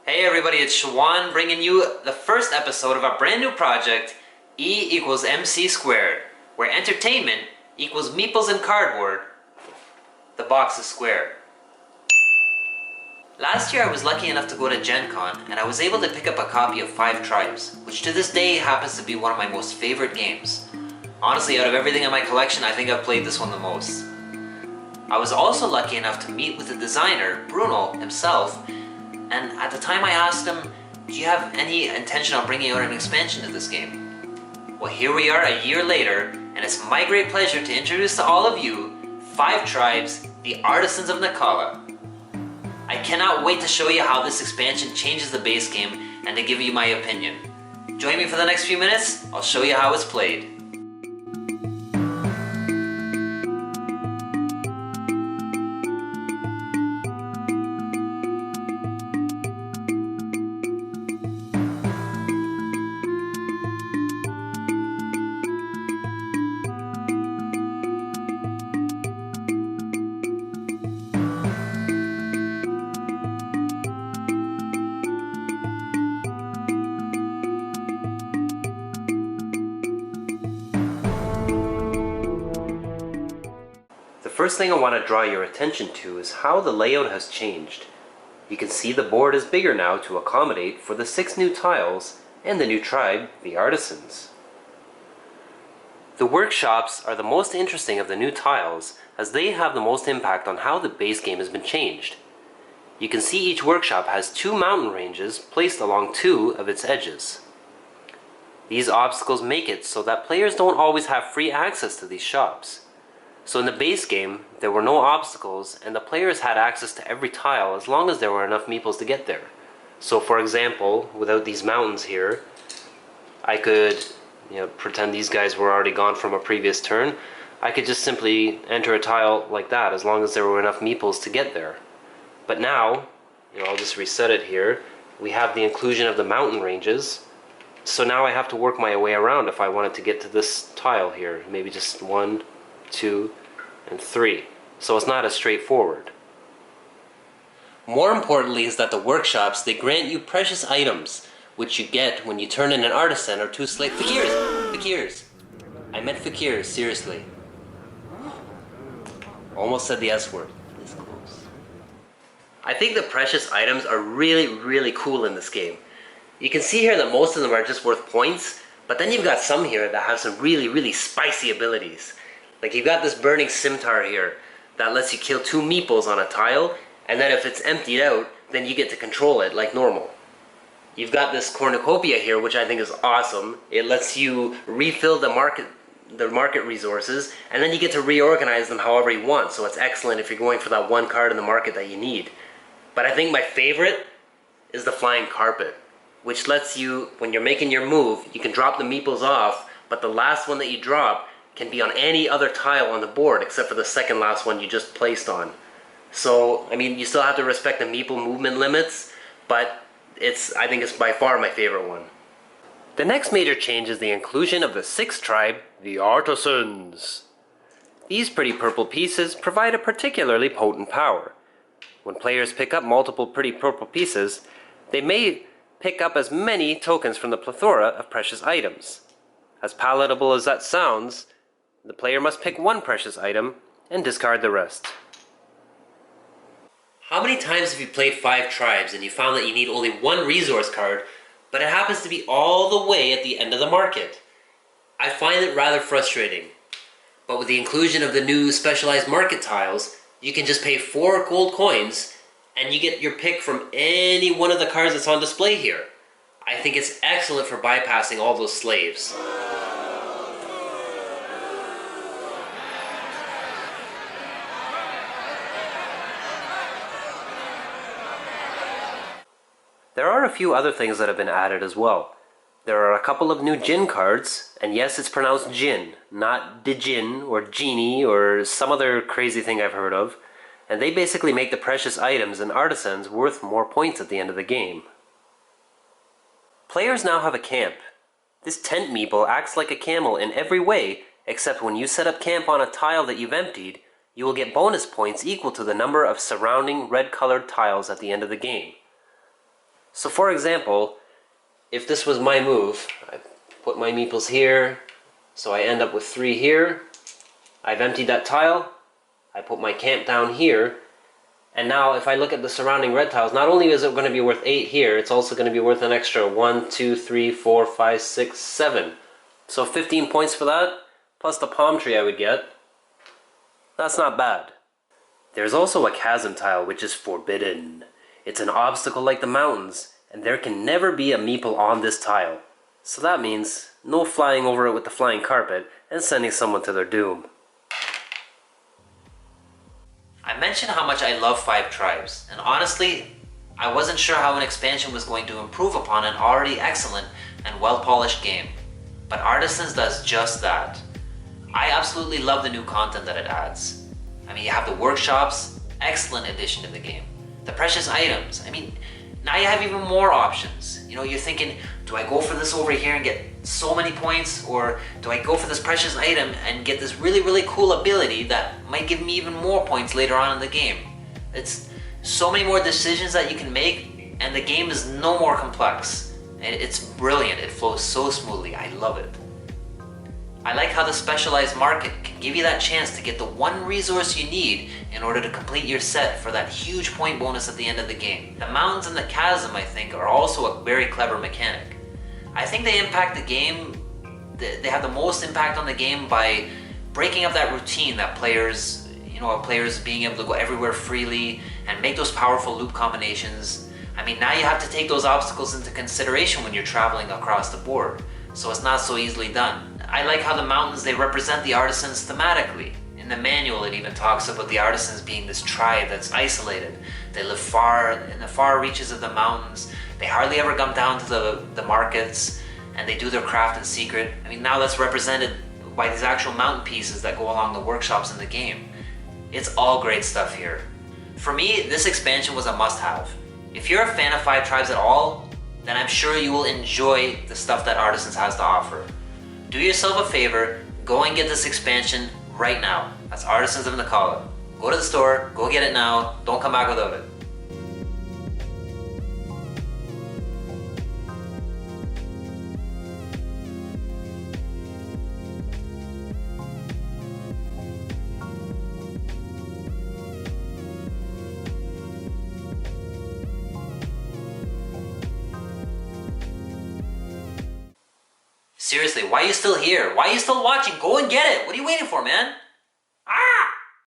Hey everybody, it's Showan bringing you the first episode of our brand new project, E equals MC squared, where entertainment equals meeples and cardboard. The box is square. Last year I was lucky enough to go to Gen Con and I was able to pick up a copy of 5 Tribes, which to this day happens to be one of my most favorite games. Honestly, out of everything in my collection, I think I've played this one the most. I was also lucky enough to meet with the designer, Bruno himself, and at the time I asked him, do you have any intention on bringing out an expansion to this game? Well, here we are a year later, and it's my great pleasure to introduce to all of you 5 Tribes, the Artisans of Naqala. I cannot wait to show you how this expansion changes the base game and to give you my opinion. Join me for the next few minutes, I'll show you how it's played. The first thing I want to draw your attention to is how the layout has changed. You can see the board is bigger now to accommodate for the 6 new tiles and the new tribe, the Artisans. The workshops are the most interesting of the new tiles as they have the most impact on how the base game has been changed. You can see each workshop has 2 mountain ranges placed along 2 of its edges. These obstacles make it so that players don't always have free access to these shops. So in the base game, there were no obstacles and the players had access to every tile as long as there were enough meeples to get there. So for example, without these mountains here, I could pretend these guys were already gone from a previous turn. I could just simply enter a tile like that as long as there were enough meeples to get there. But now, I'll just reset it here, we have the inclusion of the mountain ranges. So now I have to work my way around if I wanted to get to this tile here. Maybe just 1, 2, and 3. So it's not as straightforward. More importantly is that the workshops, they grant you precious items, which you get when you turn in an artisan or 2 slave fakirs. I meant fakirs, seriously. Almost said the S word. This close. I think the precious items are really cool in this game. You can see here that most of them are just worth points, but then you've got some here that have some really spicy abilities. Like you've got this burning scimitar here that lets you kill 2 meeples on a tile, and then if it's emptied out, then you get to control it like normal. You've got this cornucopia here, which I think is awesome. It lets you refill the market resources, and then you get to reorganize them however you want, so it's excellent if you're going for that one card in the market that you need. But I think my favorite is the flying carpet, which lets you, when you're making your move, you can drop the meeples off, but the last one that you drop can be on any other tile on the board except for the second last one you just placed on. So, you still have to respect the meeple movement limits, but I think it's by far my favorite one. The next major change is the inclusion of the 6th tribe, the Artisans. These pretty purple pieces provide a particularly potent power. When players pick up multiple pretty purple pieces, they may pick up as many tokens from the plethora of precious items. As palatable as that sounds, the player must pick 1 precious item and discard the rest. How many times have you played 5 Tribes and you found that you need only 1 resource card, but it happens to be all the way at the end of the market? I find it rather frustrating. But with the inclusion of the new specialized market tiles, you can just pay 4 gold coins and you get your pick from any one of the cards that's on display here. I think it's excellent for bypassing all those slaves. There are a few other things that have been added as well. There are a couple of new Jinn cards, and yes, it's pronounced Jinn, not Djinn or Genie or some other crazy thing I've heard of, and they basically make the precious items and artisans worth more points at the end of the game. Players now have a camp. This tent meeple acts like a camel in every way, except when you set up camp on a tile that you've emptied, you will get bonus points equal to the number of surrounding red-colored tiles at the end of the game. So for example, if this was my move, I put my meeples here, so I end up with 3 here. I've emptied that tile, I put my camp down here, and now if I look at the surrounding red tiles, not only is it going to be worth 8 here, it's also going to be worth an extra 1, 2, 3, 4, 5, 6, 7. So 15 points for that, plus the palm tree I would get. That's not bad. There's also a chasm tile which is forbidden. It's an obstacle like the mountains, and there can never be a meeple on this tile. So that means no flying over it with the flying carpet and sending someone to their doom. I mentioned how much I love 5 tribes, and honestly, I wasn't sure how an expansion was going to improve upon an already excellent and well-polished game. But Artisans does just that. I absolutely love the new content that it adds. I mean, you have the workshops, excellent addition to the game. The precious items, I mean, now you have even more options. You know, you're thinking, do I go for this over here and get so many points, or do I go for this precious item and get this really, really cool ability that might give me even more points later on in the game? It's so many more decisions that you can make, and the game is no more complex. It's brilliant, it flows so smoothly, I love it. I like how the specialized market can give you that chance to get the one resource you need in order to complete your set for that huge point bonus at the end of the game. The mountains and the chasm, I think, are also a very clever mechanic. I think they impact the game, they have the most impact on the game by breaking up that routine that players being able to go everywhere freely and make those powerful loop combinations. I mean, now you have to take those obstacles into consideration when you're traveling across the board, so it's not so easily done. I like how the mountains, they represent the artisans thematically. In the manual, it even talks about the artisans being this tribe that's isolated. They live far in the far reaches of the mountains. They hardly ever come down to the markets, and they do their craft in secret. I mean, now that's represented by these actual mountain pieces that go along the workshops in the game. It's all great stuff here. For me, this expansion was a must-have. If you're a fan of 5 tribes at all, then I'm sure you will enjoy the stuff that Artisans has to offer. Do yourself a favor, go and get this expansion right now. That's Artisans of Naqala. Go to the store, go get it now, don't come back without it. Seriously, why are you still here? Why are you still watching? Go and get it! What are you waiting for, man?